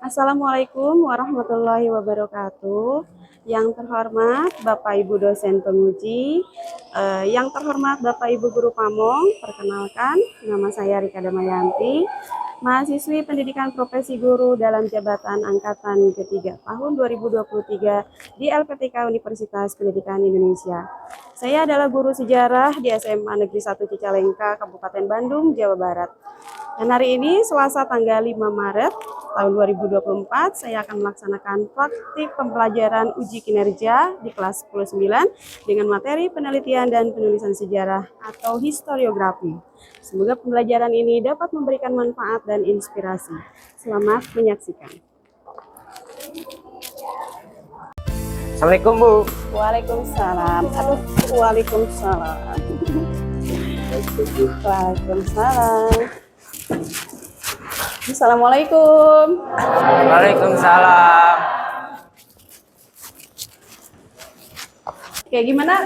Assalamualaikum warahmatullahi wabarakatuh. Yang terhormat Bapak Ibu dosen penguji, yang terhormat Bapak Ibu guru pamong, perkenalkan nama saya Rika Damayanti, mahasiswi pendidikan profesi guru dalam jabatan angkatan ketiga tahun 2023 di LPTK Universitas Pendidikan Indonesia. Saya adalah guru sejarah di SMA Negeri 1 Cicalengka, Kabupaten Bandung, Jawa Barat. Dan hari ini Selasa tanggal 5 Maret tahun 2024 saya akan melaksanakan praktik pembelajaran uji kinerja di kelas 10-9 dengan materi penelitian dan penulisan sejarah atau historiografi. Semoga pembelajaran ini dapat memberikan manfaat dan inspirasi. Selamat menyaksikan. Assalamualaikum Bu. Waalaikumsalam. Waalaikumsalam. Waalaikumsalam. Assalamualaikum. Waalaikumsalam. Oke, gimana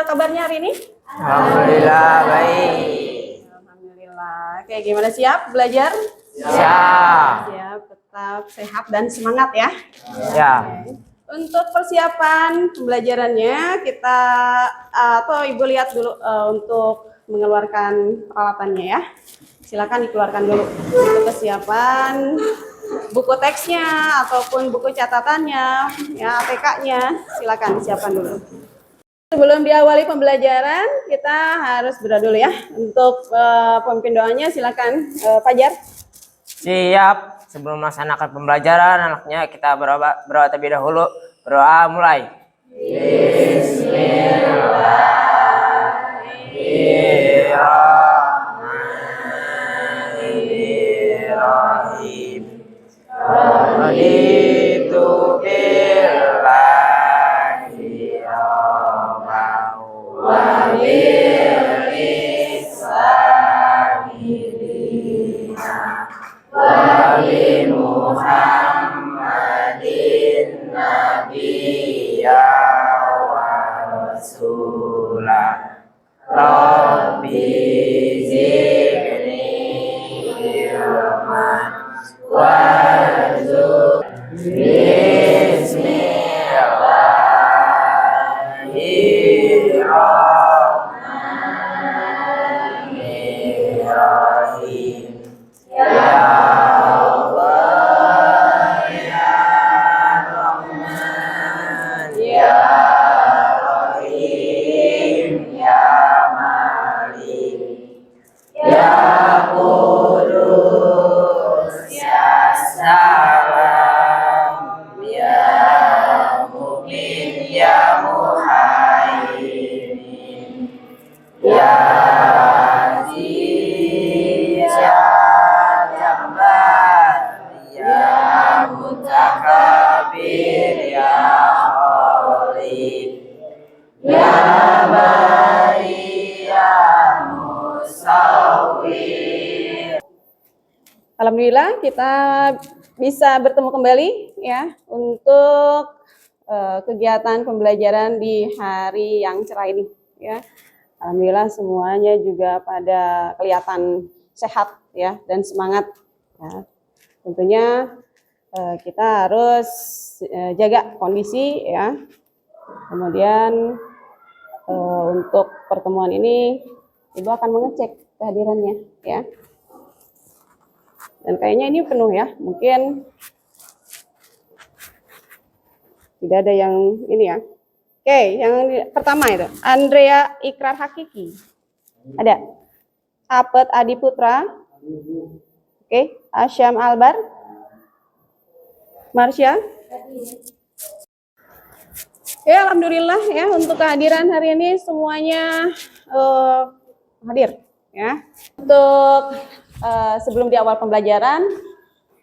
kabarnya hari ini? Alhamdulillah baik. Alhamdulillah. Oke, gimana, siap belajar? Siap. Siap, tetap sehat dan semangat ya. Ya. Untuk persiapan pembelajarannya kita atau Ibu lihat dulu untuk mengeluarkan peralatannya ya. Silakan dikeluarkan dulu untuk kesiapan buku teksnya ataupun buku catatannya, ya ATK-nya, silakan siapkan dulu. Sebelum diawali pembelajaran, kita harus berdoa dulu ya. Untuk pemimpin doanya silakan Fajar. Siap. Sebelum melaksanakan pembelajaran, anaknya kita berdoa terlebih dahulu. Berdoa mulai. Bismillahirrahmanirrahim. Raditu billahi rabban wa bil islami dinan wa bi Muhammadin nabiyya wa rasulah. Rabbi zidni ilman warzuqni. Bismillahirrahmanirrahim. Ya Allah ya Rahman ya Rahim ya Malik ya Qudus ya Salam ya Mu'min ya Muhaimin ya Aziz ya Jabbar ya Mutakabbir ya Khalid ya Bari ya Musawwir. Alhamdulillah kita bisa bertemu kembali ya untuk kegiatan pembelajaran di hari yang cerah ini ya. Alhamdulillah semuanya juga pada kelihatan sehat ya dan semangat ya. Tentunya kita harus jaga kondisi ya. Kemudian untuk pertemuan ini Ibu akan mengecek kehadirannya ya. Dan kayaknya ini penuh ya, mungkin tidak ada yang ini ya. Oke, yang pertama itu Andrea Ikrar Hakiki. Ada. Apet Adi Putra. Oke, Asyam Albar. Marsha. Ya, alhamdulillah ya untuk kehadiran hari ini semuanya hadir ya. Untuk sebelum di awal pembelajaran,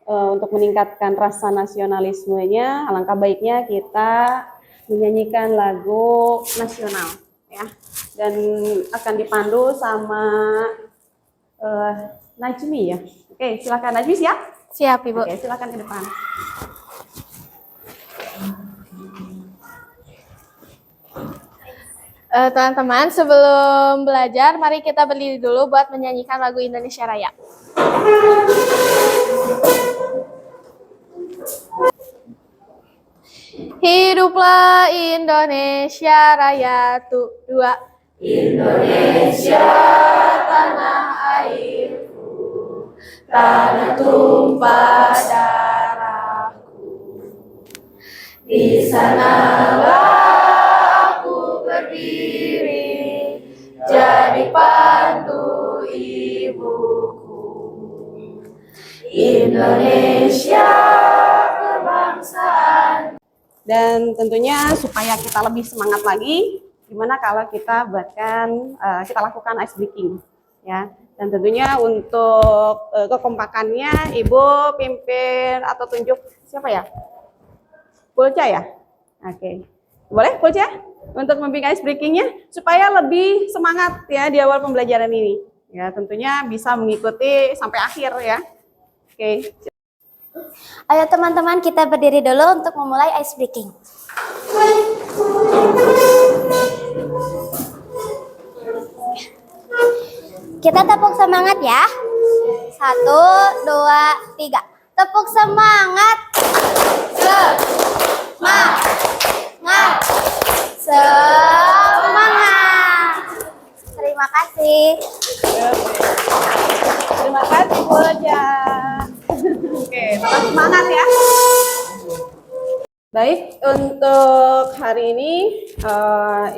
untuk meningkatkan rasa nasionalismenya, alangkah baiknya kita menyanyikan lagu nasional ya, dan akan dipandu sama Najmi ya. Oke, silakan Najmi, siap? Siap, Ibu. Oke, silakan ke depan. Teman-teman, sebelum belajar, mari kita berdiri dulu buat menyanyikan lagu Indonesia Raya. Hiduplah Indonesia Raya. Dua. Indonesia tanah airku, tanah tumpah darahku. Di sanalah aku berdiri, jadi pandu ibuku. Indonesia kebangsaan. Dan tentunya supaya kita lebih semangat lagi, gimana kalau kita kita lakukan ice breaking, ya. Dan tentunya untuk kekompakannya, Ibu pimpin atau tunjuk siapa ya? Pulca ya? Oke. Boleh Pulca untuk membimbing ice breakingnya supaya lebih semangat ya di awal pembelajaran ini. Ya, tentunya bisa mengikuti sampai akhir ya. Oke. Ayo teman-teman, kita berdiri dulu untuk memulai ice breaking. Kita tepuk semangat ya. 1, 2, 3. Tepuk semangat. Semangat. Semangat. Terima kasih. Terima kasih Pulca. Oke, tetap semangat ya. Baik, untuk hari ini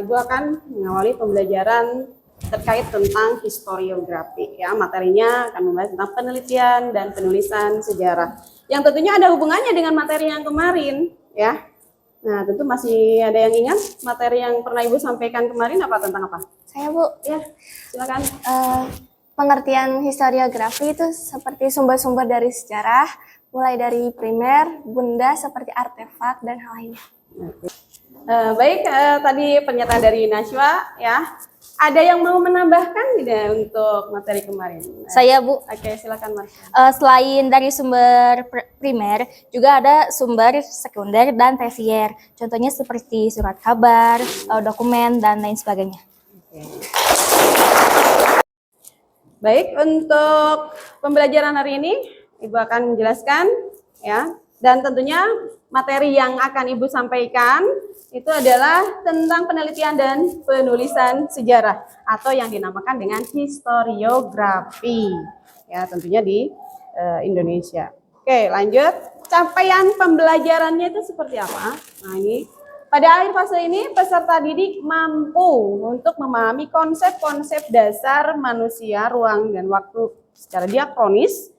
Ibu akan mengawali pembelajaran terkait tentang historiografi ya. Materinya akan membahas tentang penelitian dan penulisan sejarah yang tentunya ada hubungannya dengan materi yang kemarin ya. Nah, tentu masih ada yang ingat materi yang pernah Ibu sampaikan kemarin tentang apa? Saya Bu, Ya, silakan. pengertian historiografi itu seperti sumber-sumber dari sejarah, mulai dari primer, benda seperti artefak dan hal lainnya. Baik, tadi pernyataan dari Najwa ya. Ada yang mau menambahkan tidak untuk materi kemarin? Saya Bu. Oke, silakan Mas. Selain dari sumber primer, juga ada sumber sekunder dan tersier. Contohnya seperti surat kabar, dokumen, dan lain sebagainya. Baik, untuk pembelajaran hari ini Ibu akan menjelaskan ya, dan tentunya materi yang akan Ibu sampaikan itu adalah tentang penelitian dan penulisan sejarah atau yang dinamakan dengan historiografi ya, tentunya di Indonesia. Oke, lanjut. Capaian pembelajarannya itu seperti apa? Nah, ini pada akhir fase ini peserta didik mampu untuk memahami konsep-konsep dasar manusia, ruang dan waktu secara diakronis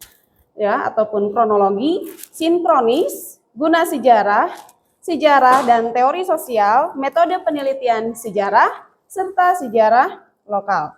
ya, ataupun kronologi, sinkronis, guna sejarah, sejarah dan teori sosial, metode penelitian sejarah, serta sejarah lokal.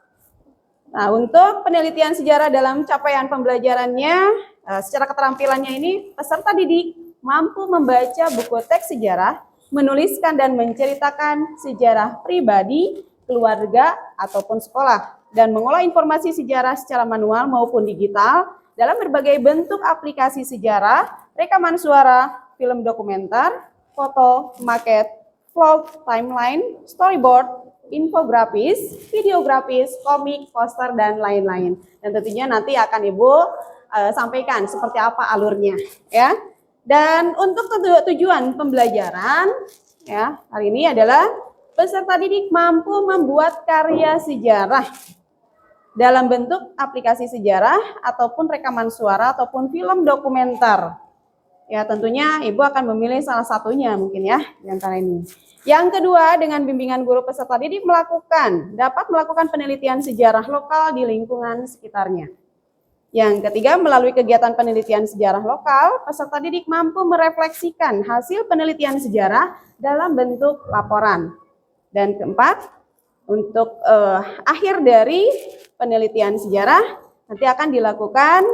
Nah, untuk penelitian sejarah dalam capaian pembelajarannya, secara keterampilannya ini, peserta didik mampu membaca buku teks sejarah, menuliskan dan menceritakan sejarah pribadi, keluarga, ataupun sekolah, dan mengolah informasi sejarah secara manual maupun digital dalam berbagai bentuk aplikasi sejarah, rekaman suara, film dokumenter, foto, maket, vlog, timeline, storyboard, infografis, videografis, komik, poster, dan lain-lain. Dan tentunya nanti akan Ibu sampaikan seperti apa alurnya ya. Dan untuk tujuan pembelajaran ya hari ini adalah peserta didik mampu membuat karya sejarah dalam bentuk aplikasi sejarah ataupun rekaman suara ataupun film dokumenter. Ya, tentunya Ibu akan memilih salah satunya mungkin ya di antara ini. Yang kedua, dengan bimbingan guru peserta didik dapat melakukan penelitian sejarah lokal di lingkungan sekitarnya. Yang ketiga, melalui kegiatan penelitian sejarah lokal, peserta didik mampu merefleksikan hasil penelitian sejarah dalam bentuk laporan. Dan keempat, untuk akhir dari penelitian sejarah nanti akan dilakukan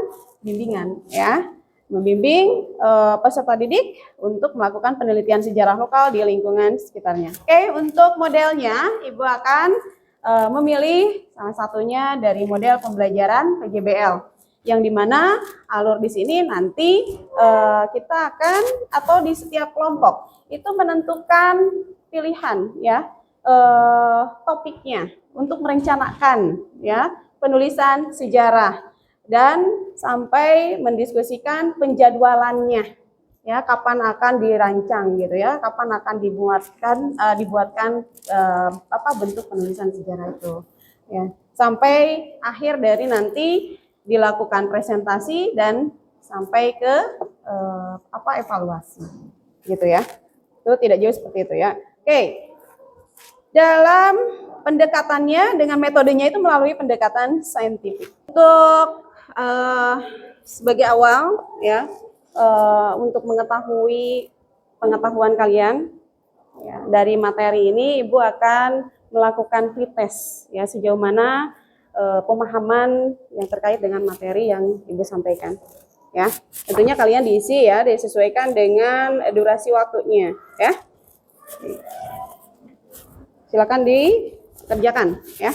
bimbingan ya. Membimbing peserta didik untuk melakukan penelitian sejarah lokal di lingkungan sekitarnya. Oke, untuk modelnya Ibu akan memilih salah satunya dari model pembelajaran PJBL, yang dimana alur di sini nanti kita akan atau di setiap kelompok itu menentukan pilihan ya topiknya untuk merencanakan ya penulisan sejarah dan sampai mendiskusikan penjadwalannya ya, kapan akan dirancang gitu ya, kapan akan dibuatkan bentuk penulisan sejarah itu ya, sampai akhir dari nanti dilakukan presentasi dan sampai ke evaluasi gitu ya. Itu tidak jauh seperti itu ya. Oke. Dalam pendekatannya dengan metodenya itu melalui pendekatan saintifik. Untuk sebagai awal ya, untuk mengetahui pengetahuan kalian ya, dari materi ini Ibu akan melakukan pretest ya, sejauh mana pemahaman yang terkait dengan materi yang Ibu sampaikan ya. Tentunya kalian diisi ya, disesuaikan dengan durasi waktunya ya. Silakan dikerjakan ya.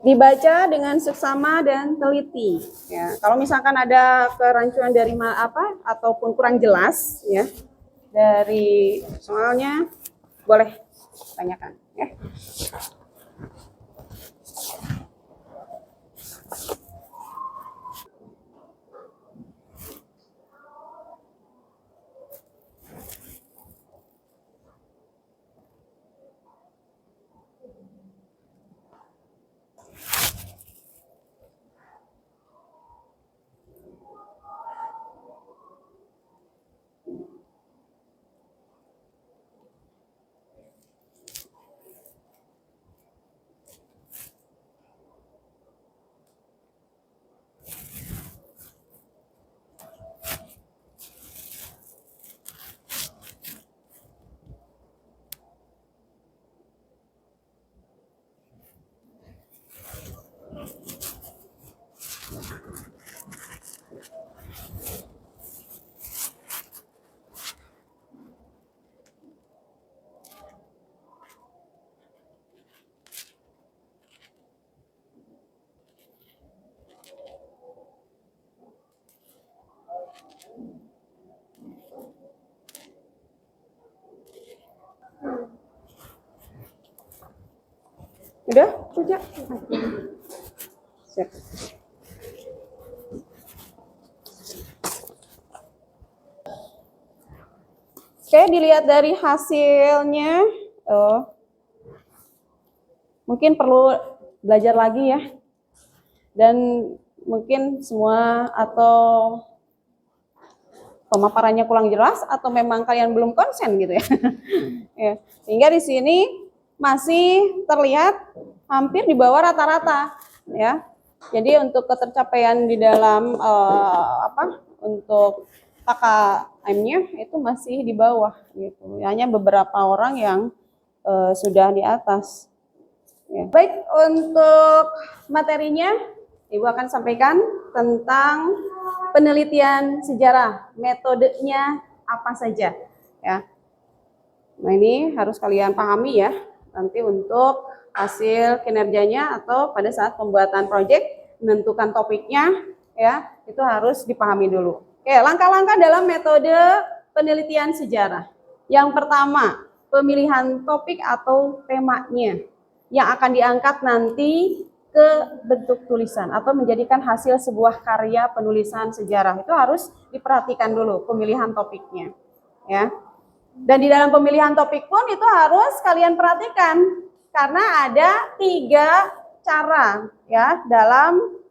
Dibaca dengan seksama dan teliti ya. Kalau misalkan ada kerancuan dari ataupun kurang jelas ya dari soalnya, boleh tanyakan ya. Udah, kerja. Siap. Oke, dilihat dari hasilnya, mungkin perlu belajar lagi ya. Dan mungkin semua atau pemaparannya kurang jelas atau memang kalian belum konsen gitu ya. Ya. Sehingga di sini masih terlihat hampir di bawah rata-rata ya. Jadi untuk ketercapaian di dalam untuk KKM-nya itu masih di bawah gitu. Hanya beberapa orang yang sudah di atas. Ya. Baik, untuk materinya Ibu akan sampaikan tentang penelitian sejarah, metodenya apa saja ya. Nah, ini harus kalian pahami ya, nanti untuk hasil kinerjanya atau pada saat pembuatan proyek, menentukan topiknya ya, itu harus dipahami dulu. Oke, langkah-langkah dalam metode penelitian sejarah. Yang pertama, pemilihan topik atau temanya yang akan diangkat nanti ke bentuk tulisan atau menjadikan hasil sebuah karya penulisan sejarah. Itu harus diperhatikan dulu pemilihan topiknya ya. Dan di dalam pemilihan topik pun itu harus kalian perhatikan karena ada 3 cara ya dalam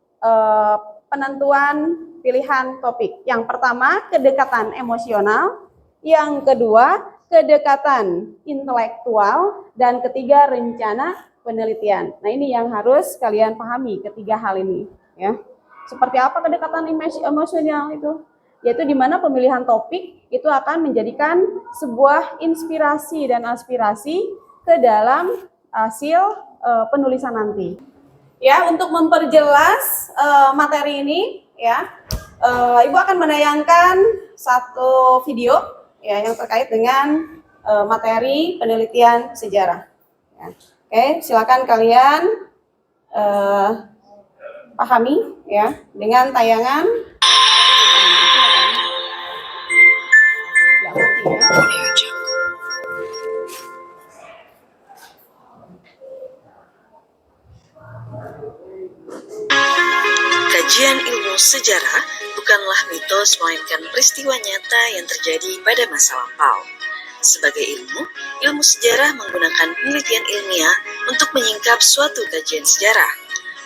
penentuan pilihan topik. Yang pertama, kedekatan emosional, yang kedua, kedekatan intelektual, dan ketiga, rencana penelitian. Nah, ini yang harus kalian pahami, ketiga hal ini ya. Seperti apa kedekatan emosional itu? Yaitu di mana pemilihan topik itu akan menjadikan sebuah inspirasi dan aspirasi ke dalam hasil penulisan nanti. Ya, untuk memperjelas materi ini ya, Ibu akan menayangkan satu video ya yang terkait dengan materi penelitian sejarah. Ya. Oke, silakan kalian pahami ya dengan tayangan. Ujian ilmu sejarah bukanlah mitos melainkan peristiwa nyata yang terjadi pada masa lampau. Sebagai ilmu sejarah menggunakan penelitian ilmiah untuk menyingkap suatu kajian sejarah.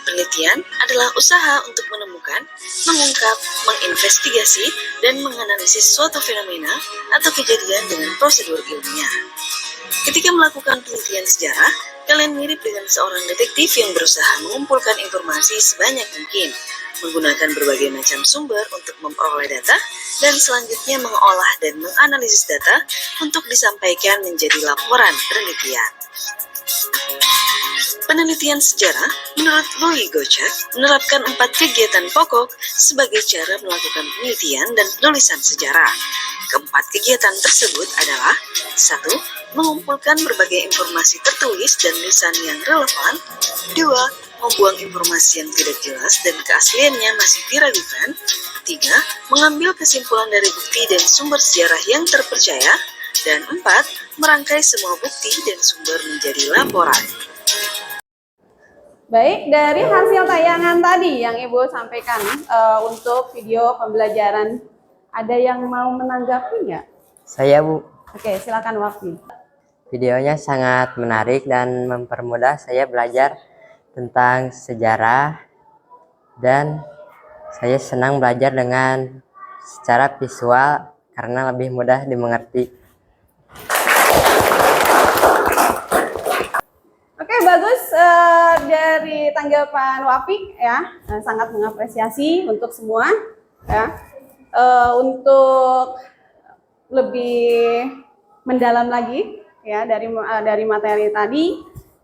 Penelitian adalah usaha untuk menemukan, mengungkap, menginvestigasi, dan menganalisis suatu fenomena atau kejadian dengan prosedur ilmiah. Ketika melakukan penelitian sejarah, kalian mirip dengan seorang detektif yang berusaha mengumpulkan informasi sebanyak mungkin, menggunakan berbagai macam sumber untuk memperoleh data, dan selanjutnya mengolah dan menganalisis data untuk disampaikan menjadi laporan penelitian. Penelitian sejarah, menurut Louis Gottschalk, menerapkan 4 kegiatan pokok sebagai cara melakukan penelitian dan penulisan sejarah. Keempat kegiatan tersebut adalah 1. Mengumpulkan berbagai informasi tertulis dan lisan yang relevan. 2. Membuang informasi yang tidak jelas dan keasliannya masih diragukan. 3. Mengambil kesimpulan dari bukti dan sumber sejarah yang terpercaya. Dan 4. Merangkai semua bukti dan sumber menjadi laporan. Baik, dari hasil tayangan tadi yang Ibu sampaikan untuk video pembelajaran, ada yang mau menanggapi nggak? Saya, Bu. Oke, silakan Wafi. Videonya sangat menarik dan mempermudah saya belajar tentang sejarah, dan saya senang belajar dengan secara visual karena lebih mudah dimengerti. Oke, bagus dari tanggapan Wafi ya, sangat mengapresiasi untuk semua ya. Untuk lebih mendalam lagi ya dari materi tadi,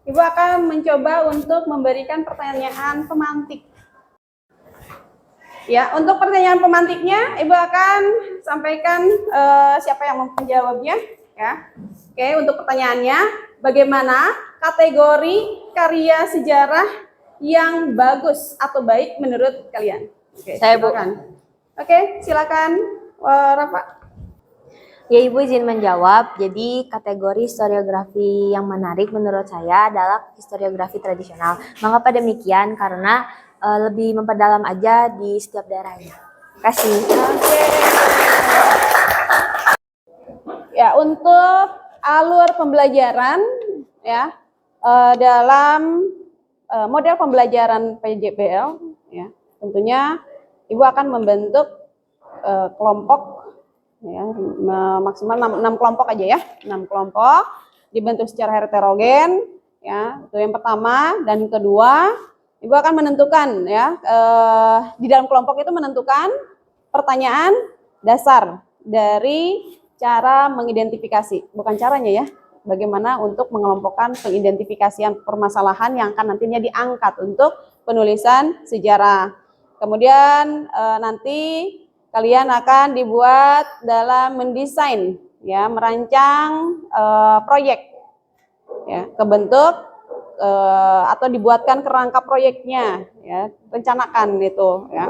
Ibu akan mencoba untuk memberikan pertanyaan pemantik. Ya, untuk pertanyaan pemantiknya, Ibu akan sampaikan siapa yang menjawabnya ya. Oke, untuk pertanyaannya, bagaimana kategori karya sejarah yang bagus atau baik menurut kalian? Oke, Saya, Bu. silakan. Oke, silakan Rafa. Ya, Ibu izin menjawab. Jadi kategori historiografi yang menarik menurut saya adalah historiografi tradisional. Mengapa demikian? Karena lebih memperdalam aja di setiap daerahnya. Terima kasih. Oke. Ya, untuk alur pembelajaran ya dalam model pembelajaran PJBL ya, tentunya Ibu akan membentuk kelompok ya, maksimal 6 kelompok aja ya, 6 kelompok dibentuk secara heterogen ya. Itu yang pertama, dan kedua Ibu akan menentukan ya di dalam kelompok itu menentukan pertanyaan dasar dari cara mengidentifikasi, bukan caranya ya, bagaimana untuk mengelompokkan pengidentifikasian permasalahan yang akan nantinya diangkat untuk penulisan sejarah. Kemudian nanti kalian akan dibuat dalam mendesain ya, merancang proyek ya, kebentuk atau dibuatkan kerangka proyeknya ya, rencanakan itu ya.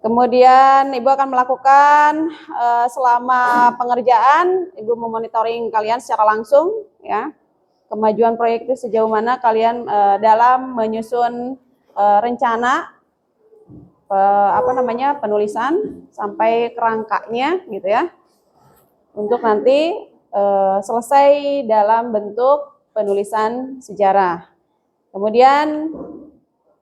Kemudian Ibu akan melakukan selama pengerjaan, Ibu memonitoring kalian secara langsung ya, kemajuan proyek itu sejauh mana kalian dalam menyusun rencana penulisan sampai kerangkanya gitu ya, untuk nanti selesai dalam bentuk penulisan sejarah. Kemudian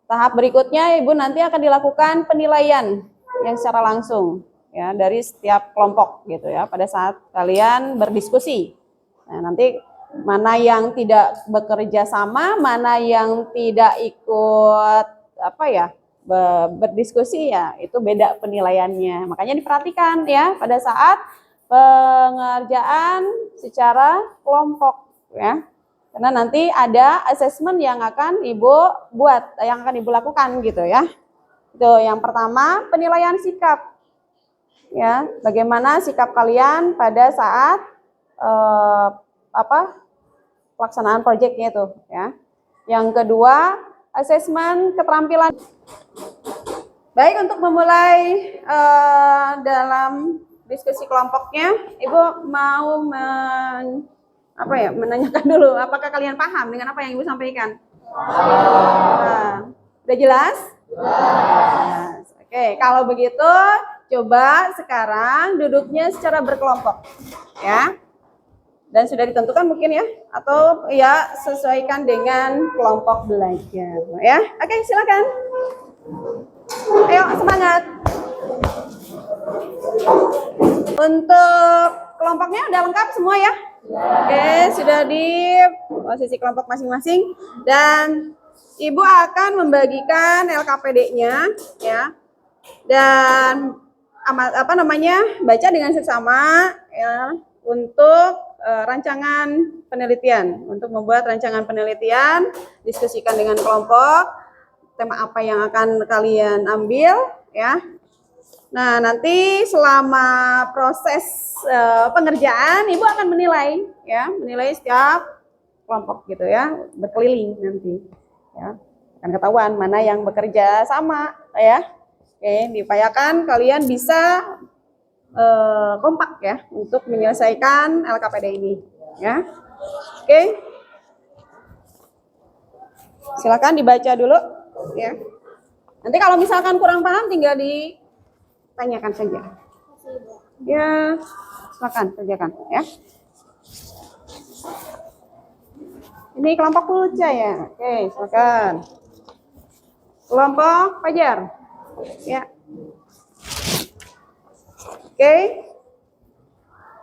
tahap berikutnya Ibu nanti akan dilakukan penilaian yang secara langsung ya dari setiap kelompok gitu ya, pada saat kalian berdiskusi. Nah, nanti mana yang tidak bekerja sama, mana yang tidak ikut berdiskusi ya, itu beda penilaiannya. Makanya diperhatikan ya pada saat pengerjaan secara kelompok ya. Karena nanti ada asesmen yang akan Ibu buat, yang akan Ibu lakukan gitu ya. Itu yang pertama, penilaian sikap. Ya, bagaimana sikap kalian pada saat pelaksanaan proyeknya itu ya. Yang kedua, asesmen keterampilan. Baik, untuk memulai dalam diskusi kelompoknya, Ibu mau menanyakan dulu, apakah kalian paham dengan apa yang Ibu sampaikan? Udah jelas? Yes. Oke, kalau begitu coba sekarang duduknya secara berkelompok ya. Dan sudah ditentukan mungkin ya, atau ya sesuaikan dengan kelompok belajar ya. Oke, silakan. Ayo semangat. Untuk kelompoknya udah lengkap semua ya. Oke, sudah di posisi kelompok masing-masing dan Ibu akan membagikan LKPD-nya ya. Dan baca dengan seksama ya untuk rancangan penelitian. Untuk membuat rancangan penelitian, diskusikan dengan kelompok tema apa yang akan kalian ambil ya. Nah, nanti selama proses pengerjaan Ibu akan menilai ya, menilai setiap kelompok gitu ya, berkeliling nanti ya. Akan ketahuan mana yang bekerja sama ya. Oke, diupayakan kalian bisa kompak ya untuk menyelesaikan LKPD ini ya. Oke. Silakan dibaca dulu ya. Nanti kalau misalkan kurang paham tinggal ditanyakan saja. Ya, silakan kerjakan ya. Ini kelompok Pulca ya. Oke, silakan. Kelompok Fajar. Ya. Oke.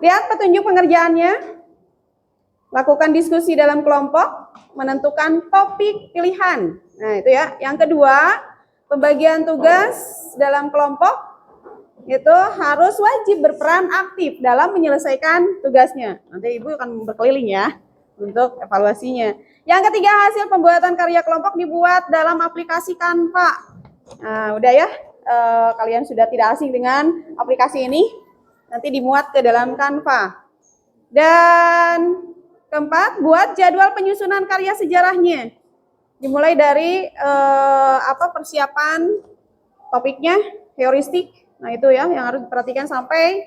Lihat petunjuk pengerjaannya. Lakukan diskusi dalam kelompok, menentukan topik pilihan. Nah, itu ya. Yang kedua, pembagian tugas dalam kelompok itu harus wajib berperan aktif dalam menyelesaikan tugasnya. Nanti Ibu akan berkeliling ya untuk evaluasinya. Yang ketiga, hasil pembuatan karya kelompok dibuat dalam aplikasi Canva. Nah, udah ya, kalian sudah tidak asing dengan aplikasi ini, nanti dimuat ke dalam Canva. Dan keempat, buat jadwal penyusunan karya sejarahnya. Dimulai dari persiapan topiknya, heuristik, nah itu ya yang harus diperhatikan sampai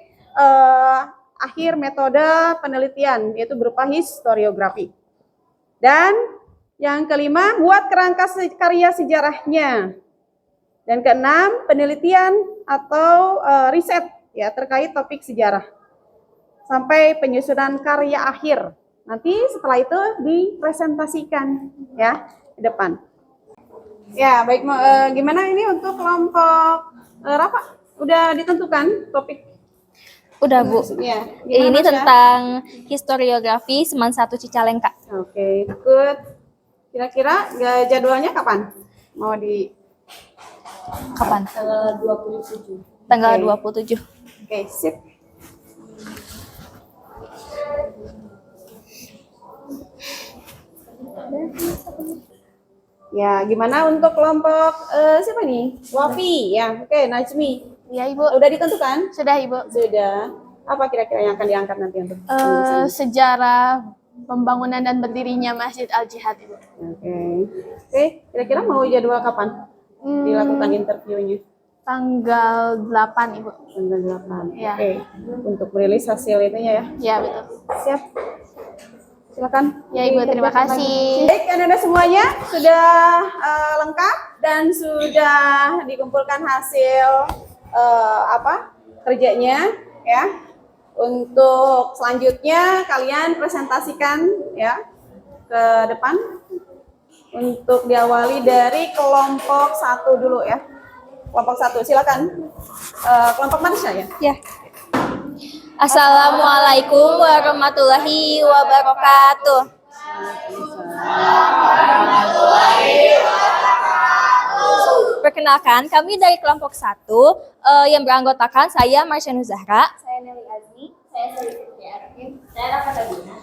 akhir metode penelitian, yaitu berupa historiografi. Dan yang kelima, buat kerangka karya sejarahnya. Dan keenam, penelitian atau riset ya terkait topik sejarah. Sampai penyusunan karya akhir. Nanti setelah itu dipresentasikan ya ke depan. Ya, baik, gimana ini untuk kelompok Rafa? Udah ditentukan topik? Udah, Bu. Ya, Ini Mas, tentang historiografi Seman 1 Cicalengka. Oke, good. Kira-kira jadwalnya kapan? Mau di Kapan? Tanggal 27. Tanggal 27. Oke, sip. Ya, gimana untuk kelompok siapa nih? Wafi, ya. Oke, Najmi. Ya, Ibu. Udah ditentukan? Sudah, Ibu. Sudah. Apa kira-kira yang akan diangkat nanti untuk Sejarah pembangunan dan berdirinya Masjid Al-Jihad, Ibu. Oke, kira-kira mau jadwal kapan dilakukan interviewnya? Tanggal 8, Ibu. Tanggal 8. Ya. Oke, untuk merilis hasil itunya ya. Ya, betul. Siap. Silakan. Ya, Ibu, terima kasih. Baik, anak-anak semuanya sudah lengkap dan sudah dikumpulkan hasil kerjanya ya. Untuk selanjutnya kalian presentasikan ya ke depan untuk diawali dari kelompok 1 dulu ya. Kelompok 1, silakan. Kelompok Marsha ya. Ya. Assalamualaikum warahmatullahi wabarakatuh. Perkenalkan, kami dari kelompok 1 yang beranggotakan saya Marsha Nuzahra. Saya Nelly Azmi. Saya Sari Arifin. Saya Rafa Sabina.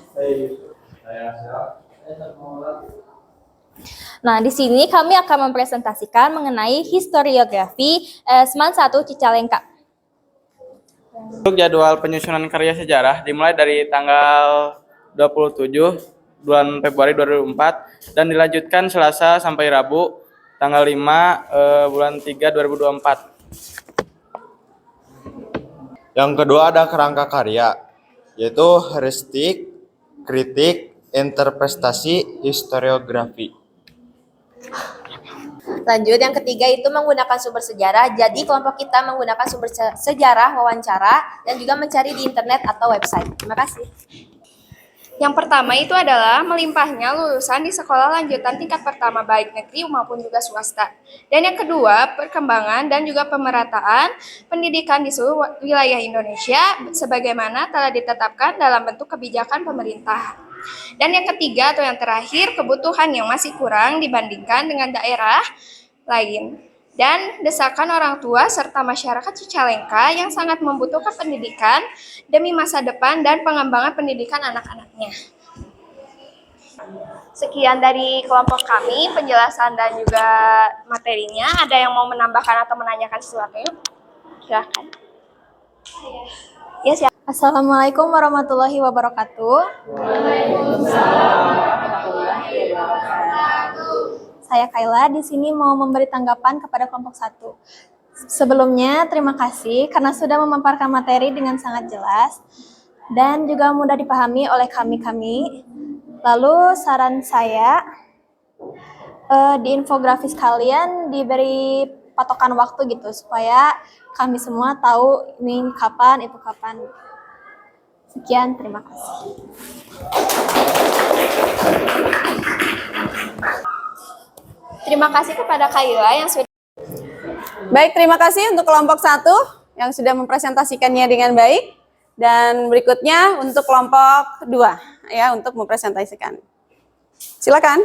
Nah, di sini kami akan mempresentasikan mengenai historiografi Seman 1 Cicalengka. Untuk jadwal penyusunan karya sejarah dimulai dari tanggal 27 bulan Februari 2004 dan dilanjutkan Selasa sampai Rabu tanggal 5 bulan 3 2024. Yang kedua ada kerangka karya, yaitu heuristik, kritik, interpretasi, historiografi. Lanjut, yang ketiga itu menggunakan sumber sejarah. Jadi kelompok kita menggunakan sumber sejarah, wawancara, dan juga mencari di internet atau website. Terima kasih. Yang pertama itu adalah melimpahnya lulusan di sekolah lanjutan tingkat pertama baik negeri maupun juga swasta. Dan yang kedua, perkembangan dan juga pemerataan pendidikan di seluruh wilayah Indonesia sebagaimana telah ditetapkan dalam bentuk kebijakan pemerintah. Dan yang ketiga atau yang terakhir, kebutuhan yang masih kurang dibandingkan dengan daerah lain. Dan desakan orang tua serta masyarakat Cicalengka yang sangat membutuhkan pendidikan demi masa depan dan pengembangan pendidikan anak-anaknya. Sekian dari kelompok kami, penjelasan dan juga materinya. Ada yang mau menambahkan atau menanyakan sesuatu? Silakan. Ya, silakan. Assalamualaikum warahmatullahi wabarakatuh. Saya Kayla di sini mau memberi tanggapan kepada kelompok 1. Sebelumnya terima kasih karena sudah memaparkan materi dengan sangat jelas dan juga mudah dipahami oleh kami-kami. Lalu saran saya di infografis kalian diberi patokan waktu gitu supaya kami semua tahu ini kapan, itu kapan. Sekian, terima kasih. Terima kasih kepada Kayla yang sudah. Baik, terima kasih untuk kelompok 1 yang sudah mempresentasikannya dengan baik. Dan berikutnya untuk kelompok 2 ya untuk mempresentasikan. Silakan.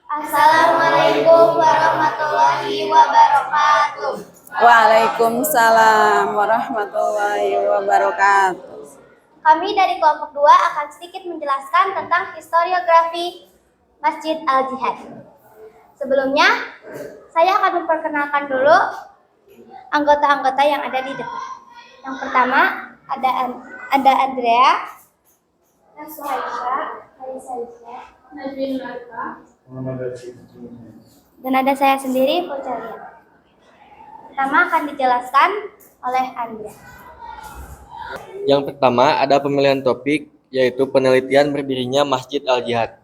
Assalamualaikum warahmatullahi wabarakatuh. Waalaikumsalam warahmatullahi wabarakatuh. Kami dari kelompok 2 akan sedikit menjelaskan tentang historiografi Masjid Al-Jihad. Sebelumnya, saya akan memperkenalkan dulu anggota-anggota yang ada di depan. Yang pertama, ada Andrea, dan ada saya sendiri, Pucalia. Pertama akan dijelaskan oleh Andrea. Yang pertama ada pemilihan topik, yaitu penelitian berdirinya Masjid Al-Jihad.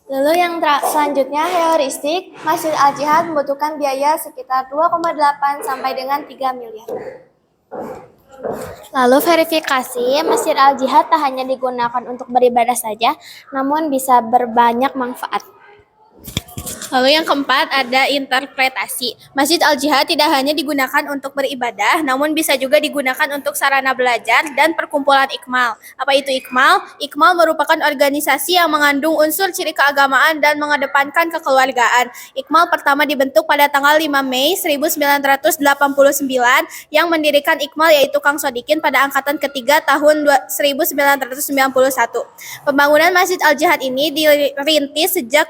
Lalu yang selanjutnya heuristik, Masjid Al-Jihad membutuhkan biaya sekitar 2,8 sampai dengan 3 miliar. Lalu verifikasi, Masjid Al-Jihad tak hanya digunakan untuk beribadah saja, namun bisa berbanyak manfaat. Lalu yang keempat ada interpretasi. Masjid Al-Jihad tidak hanya digunakan untuk beribadah, namun bisa juga digunakan untuk sarana belajar dan perkumpulan Ikmal. Apa itu Ikmal? Ikmal merupakan organisasi yang mengandung unsur ciri keagamaan dan mengedepankan kekeluargaan. Ikmal pertama dibentuk pada tanggal 5 Mei 1989 yang mendirikan Ikmal yaitu Kang Sodikin pada angkatan ketiga tahun 1991. Pembangunan Masjid Al-Jihad ini dirintis sejak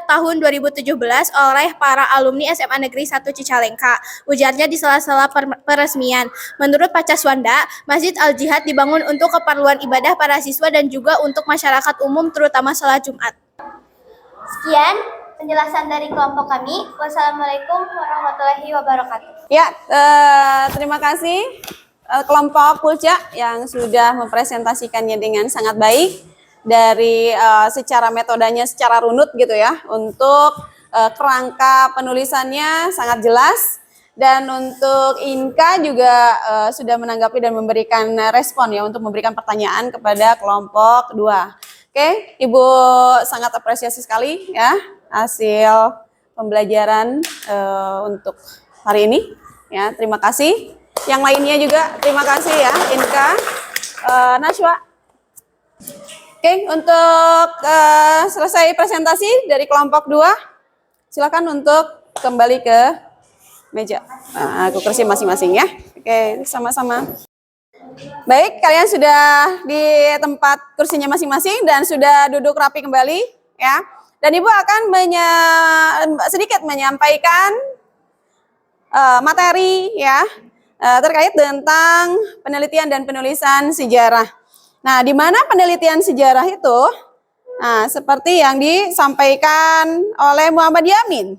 tahun 2017 oleh para alumni SMA Negeri 1 Cicalengka. Ujarnya di sela-sela peresmian. Menurut Pak Caswanda, Masjid Al-Jihad dibangun untuk keperluan ibadah para siswa dan juga untuk masyarakat umum terutama salat Jumat. Sekian penjelasan dari kelompok kami. Wassalamualaikum warahmatullahi wabarakatuh. Ya, terima kasih kelompok Pulca yang sudah mempresentasikannya dengan sangat baik. Dari secara metodenya secara runut gitu ya, untuk kerangka penulisannya sangat jelas, dan untuk Inka juga sudah menanggapi dan memberikan respon ya untuk memberikan pertanyaan kepada kelompok 2. Oke, Ibu sangat apresiasi sekali ya hasil pembelajaran untuk hari ini ya, terima kasih. Yang lainnya juga terima kasih ya Inka, Najwa. Oke, untuk selesai presentasi dari kelompok 2, silakan untuk kembali ke meja, ke kursi masing-masing ya. Oke, sama-sama. Baik, kalian sudah di tempat kursinya masing-masing dan sudah duduk rapi kembali ya. Dan Ibu akan sedikit menyampaikan materi ya terkait tentang penelitian dan penulisan sejarah. Nah, di mana penelitian sejarah itu, nah, seperti yang disampaikan oleh Muhammad Yamin.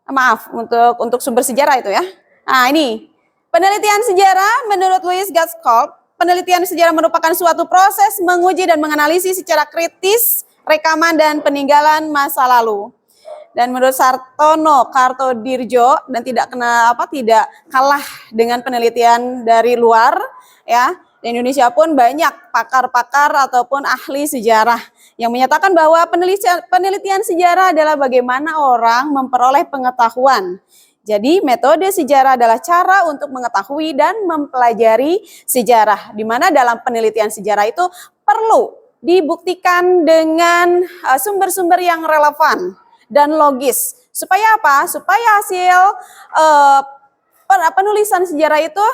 Maaf, untuk sumber sejarah itu ya. Nah, ini penelitian sejarah menurut Louis Gaskell, penelitian sejarah merupakan suatu proses menguji dan menganalisis secara kritis rekaman dan peninggalan masa lalu. Dan menurut Sartono Kartodirjo dan tidak kalah dengan penelitian dari luar ya. Di Indonesia pun banyak pakar-pakar ataupun ahli sejarah yang menyatakan bahwa penelitian sejarah adalah bagaimana orang memperoleh pengetahuan. Jadi metode sejarah adalah cara untuk mengetahui dan mempelajari sejarah, di mana dalam penelitian sejarah itu perlu dibuktikan dengan sumber-sumber yang relevan dan logis. Supaya apa? Supaya hasil penulisan sejarah itu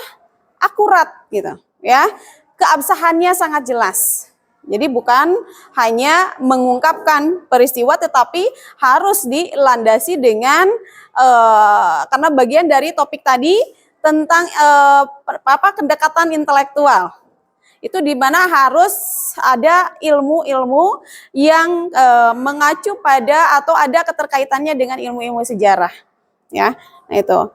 akurat gitu. Ya, keabsahannya sangat jelas. Jadi bukan hanya mengungkapkan peristiwa, tetapi harus dilandasi dengan karena bagian dari topik tadi tentang kedekatan intelektual. Itu di mana harus ada ilmu-ilmu yang mengacu pada atau ada keterkaitannya dengan ilmu-ilmu sejarah. Ya, nah itu.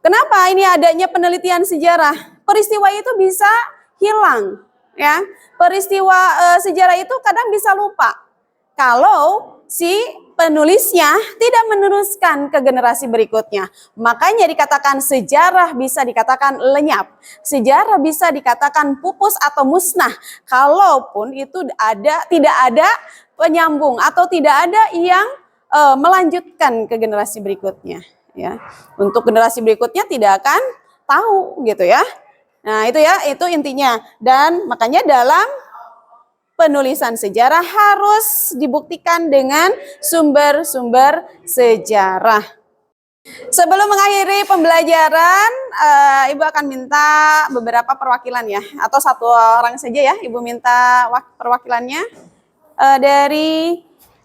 Kenapa ini adanya penelitian sejarah? Peristiwa itu bisa hilang, ya. Peristiwa sejarah itu kadang bisa lupa kalau si penulisnya tidak meneruskan ke generasi berikutnya. Makanya dikatakan sejarah bisa dikatakan lenyap. Sejarah bisa dikatakan pupus atau musnah kalaupun itu tidak ada penyambung atau tidak ada yang melanjutkan ke generasi berikutnya, ya. Untuk generasi berikutnya tidak akan tahu gitu ya. Nah, itu intinya. Dan makanya dalam penulisan sejarah harus dibuktikan dengan sumber-sumber sejarah. Sebelum mengakhiri pembelajaran, Ibu akan minta beberapa perwakilan ya, atau satu orang saja ya, Ibu minta perwakilannya dari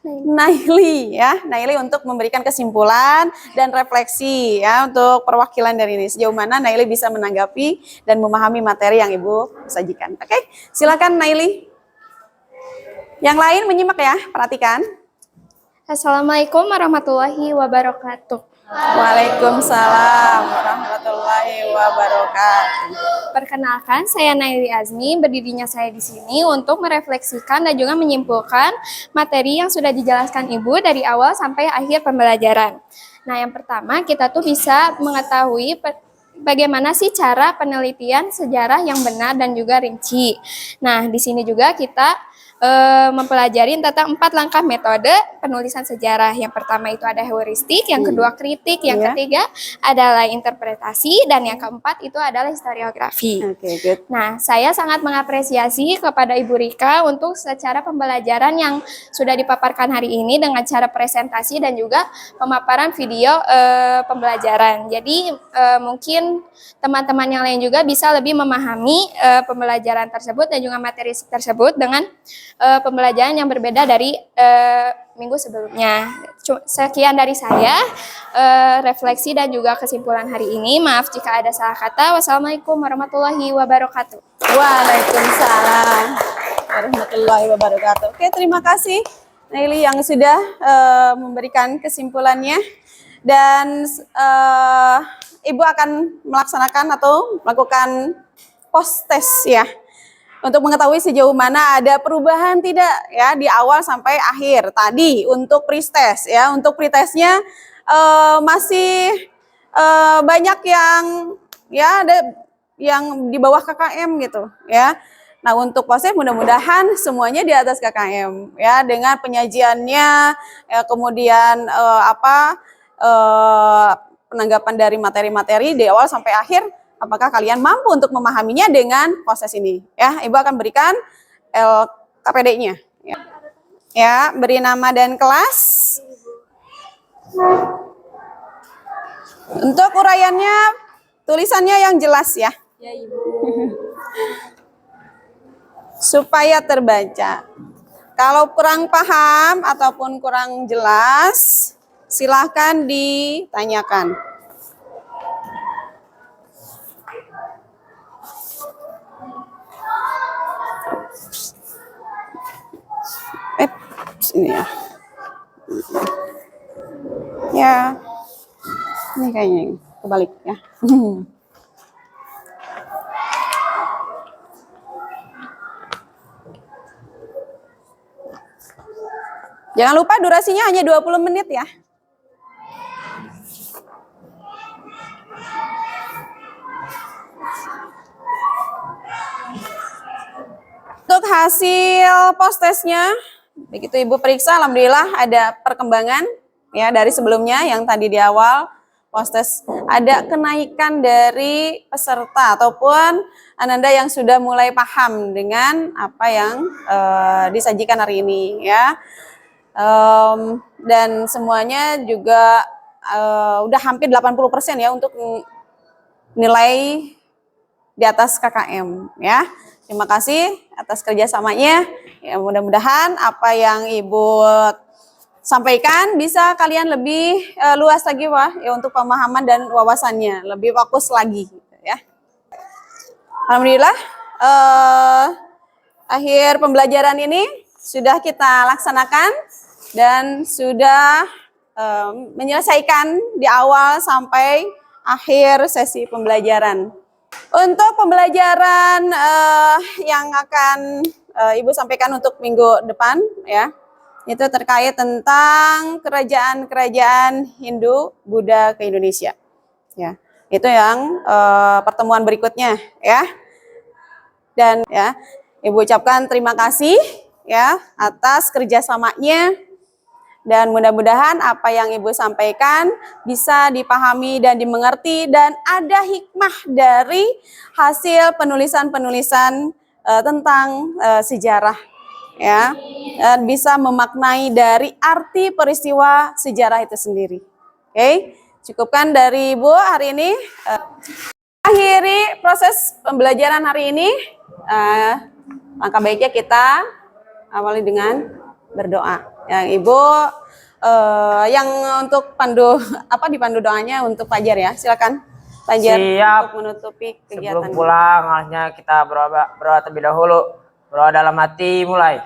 Naili ya, Naili untuk memberikan kesimpulan dan refleksi ya untuk perwakilan dari ini. Sejauh mana Naili bisa menanggapi dan memahami materi yang Ibu sajikan. Oke, silakan Naili. Yang lain menyimak ya, perhatikan. Assalamualaikum warahmatullahi wabarakatuh. Waalaikumsalam warahmatullahi wabarakatuh. Perkenalkan, saya Naili Azmi. Berdirinya saya di sini untuk merefleksikan dan juga menyimpulkan materi yang sudah dijelaskan Ibu dari awal sampai akhir pembelajaran. Nah, yang pertama kita tuh bisa mengetahui bagaimana sih cara penelitian sejarah yang benar dan juga rinci. Nah, di sini juga kita mempelajari tentang 4 langkah metode penulisan sejarah. Yang pertama itu ada heuristik, yang kedua kritik, yang ketiga adalah interpretasi, dan yang keempat itu adalah historiografi. Good. Nah, saya sangat mengapresiasi kepada Ibu Rika untuk secara pembelajaran yang sudah dipaparkan hari ini dengan cara presentasi dan juga pemaparan video pembelajaran. Jadi mungkin teman-teman yang lain juga bisa lebih memahami pembelajaran tersebut dan juga materi tersebut dengan pembelajaran yang berbeda dari minggu sebelumnya. Sekian dari saya, refleksi dan juga kesimpulan hari ini. Maaf jika ada salah kata. Wassalamualaikum warahmatullahi wabarakatuh. Waalaikumsalam warahmatullahi wabarakatuh. Oke, terima kasih Naili yang sudah memberikan kesimpulannya. Dan Ibu akan melaksanakan atau melakukan post test ya, untuk mengetahui sejauh mana ada perubahan tidak ya di awal sampai akhir. Tadi untuk pretest ya, untuk pretestnya masih banyak yang ya ada yang di bawah KKM gitu ya. Nah, untuk post test mudah-mudahan semuanya di atas KKM ya, dengan penyajiannya ya, kemudian penanggapan dari materi-materi di awal sampai akhir. Apakah kalian mampu untuk memahaminya dengan proses ini? Ya, Ibu akan berikan LKPD-nya. Ya, beri nama dan kelas. Untuk uraiannya, tulisannya yang jelas ya. Ya, Ibu. Supaya terbaca. Kalau kurang paham ataupun kurang jelas, silahkan ditanyakan. Ini ya. Ya. Ini kayaknya kebalik ya. Jangan lupa durasinya hanya 20 menit ya. Untuk hasil post testnya, begitu Ibu periksa, alhamdulillah ada perkembangan ya dari sebelumnya yang tadi di awal post test ada kenaikan dari peserta ataupun Ananda yang sudah mulai paham dengan apa yang disajikan hari ini ya. Dan semuanya juga udah hampir 80% ya untuk nilai di atas KKM ya. Terima kasih atas kerjasamanya. Ya, mudah-mudahan apa yang Ibu sampaikan bisa kalian lebih luas lagi ya untuk pemahaman dan wawasannya, lebih fokus lagi gitu, ya. Alhamdulillah akhir pembelajaran ini sudah kita laksanakan dan sudah menyelesaikan di awal sampai akhir sesi pembelajaran. Untuk pembelajaran yang akan Ibu sampaikan untuk minggu depan ya, itu terkait tentang kerajaan-kerajaan Hindu Buddha ke Indonesia. Ya, itu yang pertemuan berikutnya ya. Dan ya, Ibu ucapkan terima kasih ya atas kerjasamanya. Dan mudah-mudahan apa yang Ibu sampaikan bisa dipahami dan dimengerti dan ada hikmah dari hasil penulisan-penulisan tentang sejarah ya, dan bisa memaknai dari arti peristiwa sejarah itu sendiri. Oke, cukupkan dari Ibu hari ini. Akhiri proses pembelajaran hari ini. Langkah baiknya kita awali dengan berdoa. Yang Ibu yang untuk dipandu doanya untuk Fajar ya. Silakan Fajar. Siap. Untuk menutupi kegiatan. Sebelum pulang, harusnya kita berdoa terlebih dahulu. Berdoa dalam hati mulai.